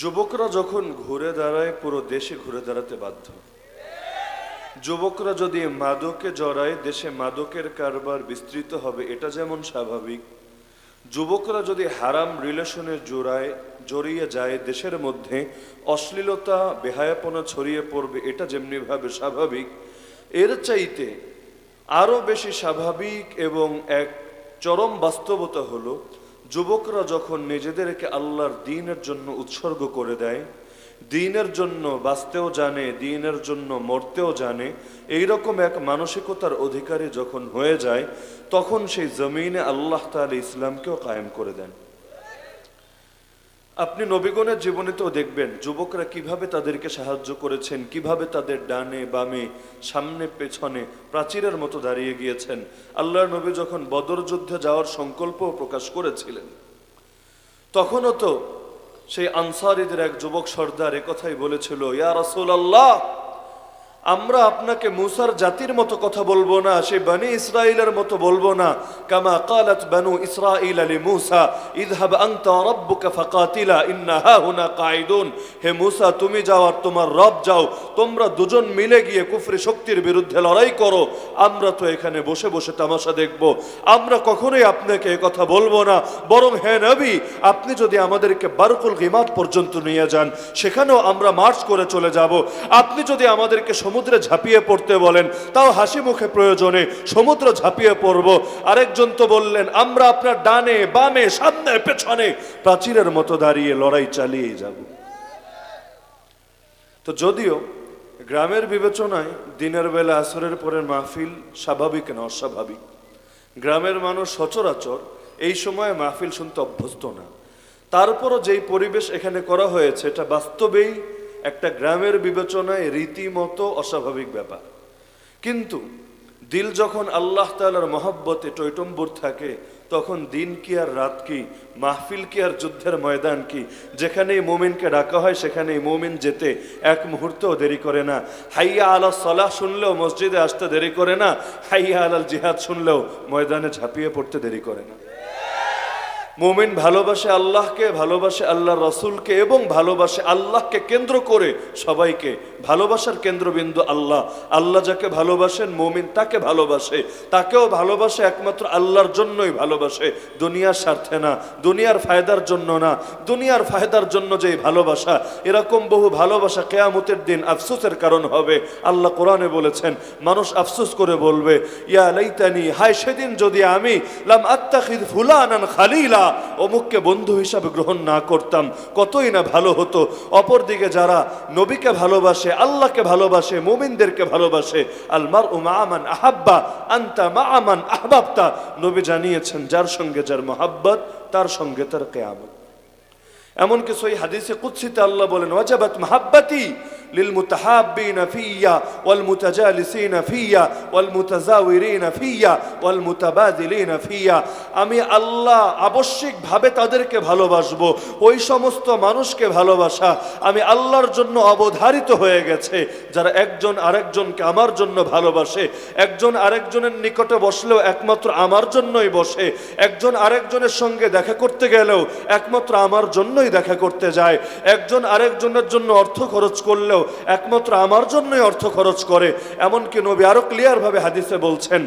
যুবকরা যখন ঘুরে দাঁড়ায় পুরো দেশে ঘুরে দাঁড়াতে বাধ্য। যুবকরা যদি মাদকে জড়ায় দেশে মাদকের কারবার বিস্তৃত হবে, এটা যেমন স্বাভাবিক। যুবকরা যদি হারাম রিলেশনে জড়িয়ে যায় দেশের মধ্যে অশ্লীলতা বেহায়াপনা ছড়িয়ে পড়বে, এটা যেমনিভাবে স্বাভাবিক। এর চাইতে আরো বেশি স্বাভাবিক এবং এক চরম বাস্তবতা হলো যুবকরা যখন নিজেদেরকে আল্লাহর দ্বীনের জন্য উৎসর্গ করে দেয়, দ্বীনের জন্য বাঁচতেও জানে, দ্বীনের জন্য মরতেও জানে, এইরকম এক মানসিকতার অধিকারী যখন হয়ে যায়, তখন সেই জমিনে আল্লাহ তাআলা ইসলামকেও কায়েম করে দেন। আপনি নবীগণের জীবনীতেও দেখবেন যুবকরা কিভাবে তাদেরকে সাহায্য করেছেন, কিভাবে তাদের ডানে বামে সামনে পেছনে প্রাচীরের মতো দাঁড়িয়ে গিয়েছেন। আল্লাহর নবী যখন বদর যুদ্ধে যাওয়ার সংকল্প প্রকাশ করেছিলেন, তখনও তো সেই আনসারীদের এক যুবক সর্দার একথাই বলেছিল, ইয়া রাসূলুল্লাহ, আমরা আপনাকে মুসার জাতির মতো কথা বলবো না, সেই বনি ইসরাইলের মতো বলবো না। কামা কালাত বানু ইসরাইল লিমূসা ইযহাব আনতা ওয়া রাব্বুকা ফাকাতিলা ইন্না হাহুনা কাঈদুন। হে মুসা, তুমি যাও আর তোমার রব যাও, তোমরা দুজন মিলে গিয়ে কুফরি শক্তির বিরুদ্ধে লড়াই করো, আমরা তো এখানে বসে বসে তামাশা দেখব। আমরা কখনোই আপনাকে কথা বলবো না, বরং হে নবী, আপনি যদি আমাদেরকে বারকুল গিমাত পর্যন্ত নিয়ে যান, সেখানেও আমরা মার্চ করে চলে যাব। আপনি যদি আমাদেরকে সমুদ্রে ঝাঁপিয়ে পড়তে বলেন, তাও হাসি মুখে প্রয়োজনে সমুদ্র ঝাঁপিয়ে পড়ব। আরেকজন তো বললেন, আমরা আপনার ডানে বামে সামনে পেছনে প্রাচীরের মতো দাঁড়িয়ে লড়াই চালিয়ে যাব। তো যদিও গ্রামের বিবেচনায় দিনের বেলা আসরের পরের মাহফিল স্বাভাবিক না অস্বাভাবিক, গ্রামের মানুষ সচরাচর এই সময়ে মাহফিল শুনতে অভ্যস্ত না, তারপরও যেই পরিবেশ এখানে করা হয়েছে এটা বাস্তবেই একটা গ্রামের বিবেচনায় রীতিমতো অস্বাভাবিক ব্যাপার। কিন্তু দিল যখন আল্লাহ তাআলার মহব্বতে টইটম্বুর থাকে, তখন দিন কি আর রাত কি, মাহফিল কি আর যুদ্ধের ময়দান কি, যেখানেই মুমিনকে ডাকা হয় সেখানেই মুমিন যেতে এক মুহূর্তও দেরি করে না। হাইয়া আলাস সালাহ শুনলেও মসজিদে আসতে দেরি করে না, হাইয়া আলাল জিহাদ শুনলেও ময়দানে ঝাঁপিয়ে পড়তে দেরি করে না। মুমিন ভালোবাসে আল্লাহকে, ভালোবাসে আল্লাহর রাসূলকে এবং ভালোবাসে আল্লাহকে কেন্দ্র করে সবাইকে। ভালোবাসার কেন্দ্রবিন্দু আল্লাহ। আল্লাহ যাকে ভালোবাসেন মুমিন তাকে ভালোবাসে, তাকেও ভালোবাসে একমাত্র আল্লাহর জন্যই ভালোবাসে, দুনিয়ার স্বার্থে না, দুনিয়ার ফায়দার জন্য না। দুনিয়ার ফায়দার জন্য যেই ভালোবাসা, এরকম বহু ভালোবাসা কিয়ামতের দিন আফসোসের কারণ হবে। আল্লাহ কোরআনে বলেছেন, মানুষ আফসোস করে বলবে, ইয়া লাইতানি, হায় সেদিন যদি আমি লাম আত্তাখিদ ফুলানান খালিলা, অমুককে বন্ধু হিসাবে গ্রহণ না করতাম, কতই না ভালো হতো। অপরদিকে যারা নবীকে ভালোবাসে, আল্লাহকে ভালোবাসে, মুমিনদেরকে ভালোবাসে, আল মারউ মা'a মান আহাব্বা আনতা মা'a মান আহবাবতা, নবী জানিয়েছেন যার সঙ্গে যার মহব্বত তার সঙ্গে তার কিয়ামত। এমনকি সহিহ হাদিসে কুদসিতে আল্লাহ বলেন, ওয়াজাবাত মাহাব্বাতি লিল মুতাহাব্বিনা ফিয়া ওয়াল মুতাজালিসিনা ফিয়া ওয়াল মুতাজাওয়িরিনা ফিয়া ওয়াল মুতাবাদিলিনা ফিয়া। আমি আল্লাহ আবশ্যিকভাবে তাদেরকে ভালোবাসবো, ওই সমস্ত মানুষকে ভালোবাসা আমি আল্লাহর জন্য অবধারিত হয়ে গেছে যারা একজন আরেকজনকে আমার জন্য ভালোবাসে, একজন আরেকজনের নিকটে বসলেও একমাত্র আমার জন্যই বসে, একজন আরেকজনের সঙ্গে দেখা করতে গেলেও একমাত্র আমার জন্যই দেখা করতে যায়, একজন আরেকজনের জন্য অর্থ খরচ করলেও একমাত্র আমার জন্যই অর্থ খরচ করে। এমনকি নবী আরো ক্লিয়ার ভাবে হাদিসে বলছেন,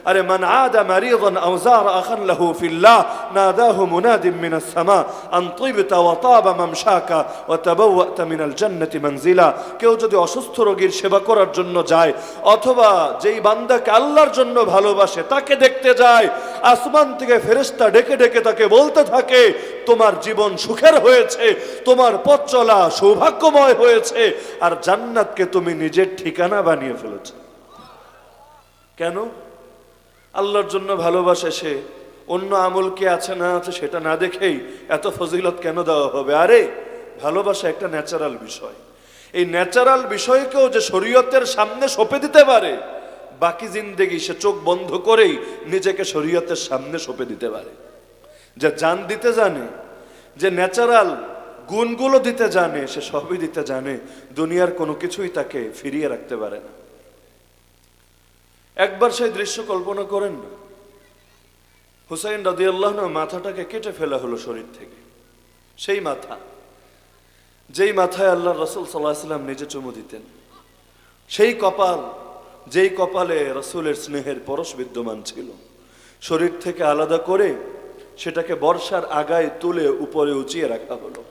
আরে মান আদা মারিদান আও যারা আখান লাহু ফিল্লাহ নাদাহু মুনাদিম মিনাস সামা আন তিবতা ওয়া তাবা মামশাকা ওয়া তাবাওয়াতা মিনাল জান্নাতি মানজিলা। কেউ যদি অসুস্থ রোগীর সেবা করার জন্য যায়, অথবা যেই বান্দাকে আল্লাহর জন্য ভালোবাসে তাকে দেখতে যায়, আসমান থেকে ফেরেশতা ডেকে ডেকে তাকে বলতে থাকে, তোমার জীবন সুখের হয়েছে, তোমার পথ চলা সৌভাগ্যময় হয়েছে, আর জান্নাতকে তুমি নিজের ঠিকানা বানিয়ে ফেলেছো। কেন? আল্লাহর জন্য ভালোবাসে সে, অন্য আমল কি আছে না আছে সেটা না দেখেই এত ফজিলত কেন দেওয়া হবে? আরে ভালোবাসা একটা ন্যাচারাল বিষয়। এই ন্যাচারাল বিষয়কেও যে শরীয়তের সামনে সঁপে দিতে পারে, বাকি জিন্দেগি সে চোখ বন্ধ করেই নিজেকে শরীয়তের সামনে সঁপে দিতে পারে। যে জান দিতে জানে, যে ন্যাচারাল গুণগুলো দিতে জানে, সে সবই দিতে জানে, দুনিয়ার কোনো কিছুই তাকে ফিরিয়ে রাখতে পারে না। একবার সেই দৃশ্য কল্পনা করেন না, হুসাইন রাদিয়াল্লাহু আনহু মাথাটাকে কেটে ফেলা হলো শরীর থেকে। সেই মাথা যেই মাথায় আল্লাহ রসুল সাল্লাল্লাহু আলাইহি ওয়াসাল্লাম নিজে চুমু দিতেন, সেই কপাল, যেই কপালে রসুলের স্নেহের পরশ বিদ্যমান ছিল, শরীর থেকে আলাদা করে সেটাকে বর্ষার আগায় তুলে উপরে উঁচিয়ে রাখা হলো।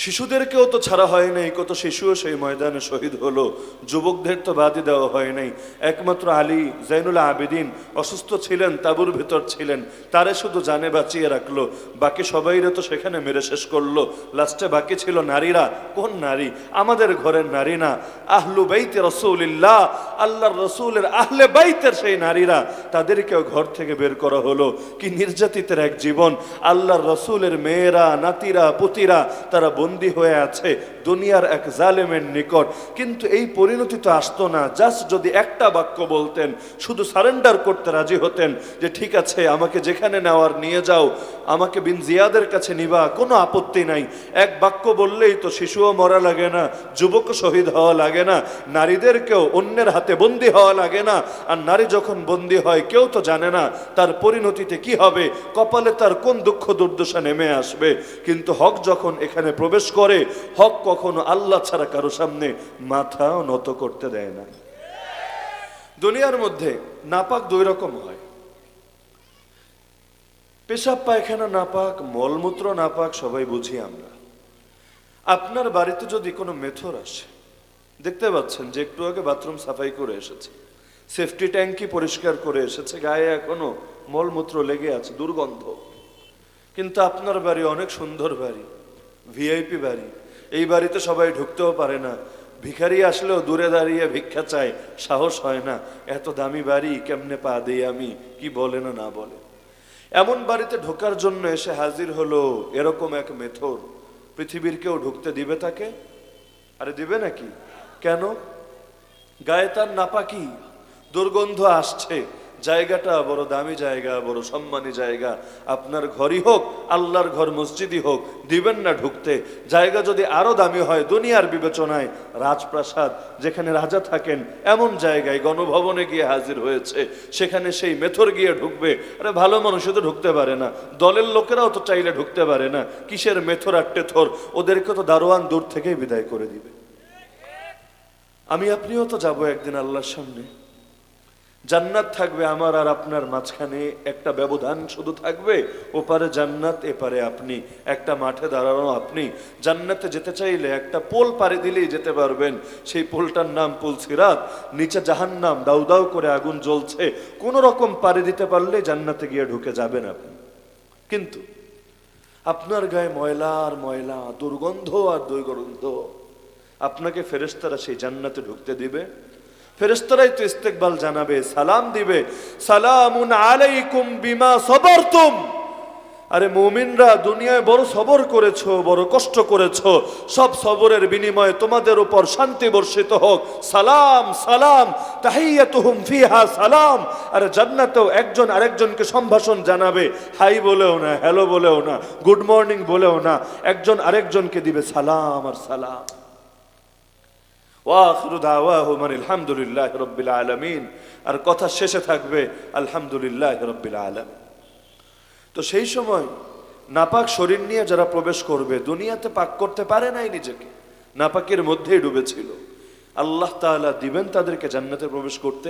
শিশুদেরকেও তো ছাড়া হয় নাই, কত শিশুও সেই ময়দানে শহীদ হলো। যুবকদের তো বাদই দেওয়া হয় নাই। একমাত্র আলী জাইনুল আবেদিন অসুস্থ ছিলেন, তাঁবুর ভিতর ছিলেন, তারে শুধু জানে বাঁচিয়ে রাখলো। বাকি সবাইরে তো সেখানে মেরে শেষ করলো। লাস্টে বাকি ছিল নারীরা। কোন নারী? আমাদের ঘরের নারী না, আহলু বাইতে রাসূলিল্লাহ, আল্লাহর রসুলের আহলে বাইতের সেই নারীরা, তাদেরকেও ঘর থেকে বের করা হলো। কি নির্যাতিতের এক জীবন! আল্লাহর রসুলের মেয়েরা, নাতিরা, পুতিরা তারা বন্দী হয়ে আছে দুনিয়ার এক জালেমের নিকট। কিন্তু এই পরিণতি তো আসতো না। জাস্ট যদি একটা বাক্য বলতেন, শুধু সারেন্ডার করতে রাজি হতেন যে ঠিক আছে আমাকে যেখানে নেওয়ার নিয়ে যাও, আমাকে বিন জিয়াদের কাছে নিবা, কোনো আপত্তি নাই। এক বাক্য বললেই তো শিশুও মরা লাগে না, যুবক শহীদ হওয়া লাগে না, নারীদেরকেও অন্যের হাতে বন্দী হওয়া লাগে না। আর নারী যখন বন্দী হয় কেউ তো জানে না তার পরিণতিতে কি হবে, কপালে তার কোন দুঃখ দুর্দশা নেমে আসবে। কিন্তু হক যখন এখানে প্রবেশ করে, হক কখনো আল্লাহ ছাড়া কারো সামনে মাথাও নত করতে দেয় না। দুনিয়ার মধ্যে নাপাক দুই রকম হয়, পেশাব পায়খানা নাপাক, মলমূত্র নাপাক, সবাই বুঝি আমরা। আপনার বাড়িতে যদি কোনো মেথর আসে, দেখতে পাচ্ছেন যে একটু আগে বাথরুম সাফাই করে এসেছে, সেফটি ট্যাঙ্কি পরিষ্কার করে এসেছে, গায়ে এখনো মলমূত্র লেগে আছে, দুর্গন্ধ। কিন্তু আপনার বাড়ি অনেক সুন্দর বাড়ি, ভিআইপি বাড়ি, এই বাড়িতে সবাই ঢুকতেও পারে না, ভিখারি আসলেও দূরে দাঁড়িয়ে ভিক্ষা চায়, সাহস হয় না। এত দামি বাড়ি কেমনে পা দেই আমি, কি বলে না না বলে। এমন বাড়িতে ঢোকার জন্য এসে হাজির হলো এরকম এক মেথর, পৃথিবীর কেউ ঢুকতে দিবে তাকে? আরে দিবে নাকি? কেন? গায়ে তার নাপাকি, দুর্গন্ধ আসছে, জায়গাটা বড় দামি জায়গা, বড় সম্মানী জায়গা। আপনার ঘরই হোক, আল্লাহর ঘর মসজিদই হোক, দিবেন না ঢুকতে? জায়গা যদি আরো দামি হয় দুনিয়ার বিবেচনায়, রাজপ্রাসাদ যেখানে রাজা থাকেন এমন জায়গায় গণভবনে গিয়ে হাজির হয়েছে, সেখানে সেই মেথর গিয়ে ঢুকবে? আরে ভালো মানুষও তো ঢুকতে পারে না, দলের লোকেরাও তো চাইলে ঢুকতে পারে না, কিসের মেথর আর টেথর? ওদেরকে তো দারোয়ান দূর থেকেই বিদায় করে দিবে। আমি আপনিও তো যাব একদিন আল্লাহর সামনে। জান্নাত থাকবে আমার আর আপনার মাঝখানে, একটা ব্যবধান শুধু থাকবে, ওপারে জান্নাত এপারে আপনি, একটা মাঠে দাঁড়ানো আপনি। জান্নাতে যেতে চাইলে একটা পোল পাড়ি দিলেই যেতে পারবেন, সেই পোলটার নাম পুল সিরাত। নিচে জাহান্নাম, দাউ দাউ করে আগুন জ্বলছে, কোন রকম পাড়ি দিতে পারলে জান্নাতে গিয়ে ঢুকে যাবেন আপনি। কিন্তু আপনার গায়ে ময়লা আর ময়লা, দুর্গন্ধ আর দুর্গন্ধ, আপনাকে ফেরেশতারা সেই জান্নাতে ঢুকতে দিবে? ফেরেশতারাই তো ইস্তেকবাল জানাবে, সালাম দিবে, সালামুন আলাইকুম বিমা সাবারতুম। আরে মুমিনরা, দুনিয়ায় বড় সবর করেছো, বড় কষ্ট করেছো, সব সবরের বিনিময়ে তোমাদের উপর শান্তি বর্ষিত হোক, সালাম সালাম, তাহিয়াতুহুম ফিহা সালাম। আরে জান্নাতেও একজন আরেকজনকে সম্ভাষণ জানাবে, হাই বলেও না, হ্যালো বলেও না, গুড মর্নিং বলেও না, একজন আরেকজনকে দিবে সালাম আর সালাম। ওয়াখিরু দাওয়াহুম আলহামদুলিল্লাহি রাব্বিল আলামিন, আর কথা শেষে থাকবে আলহামদুলিল্লাহি রাব্বিল আলামিন। তো সেই সময় নাপাক শরীর নিয়ে যারা প্রবেশ করবে, দুনিয়াতে পাক করতে পারে নাই নিজেকে, নাপাকের মধ্যেই ডুবেছিল, আল্লাহ তাআলা দিবেন তাদেরকে জান্নাতে প্রবেশ করতে।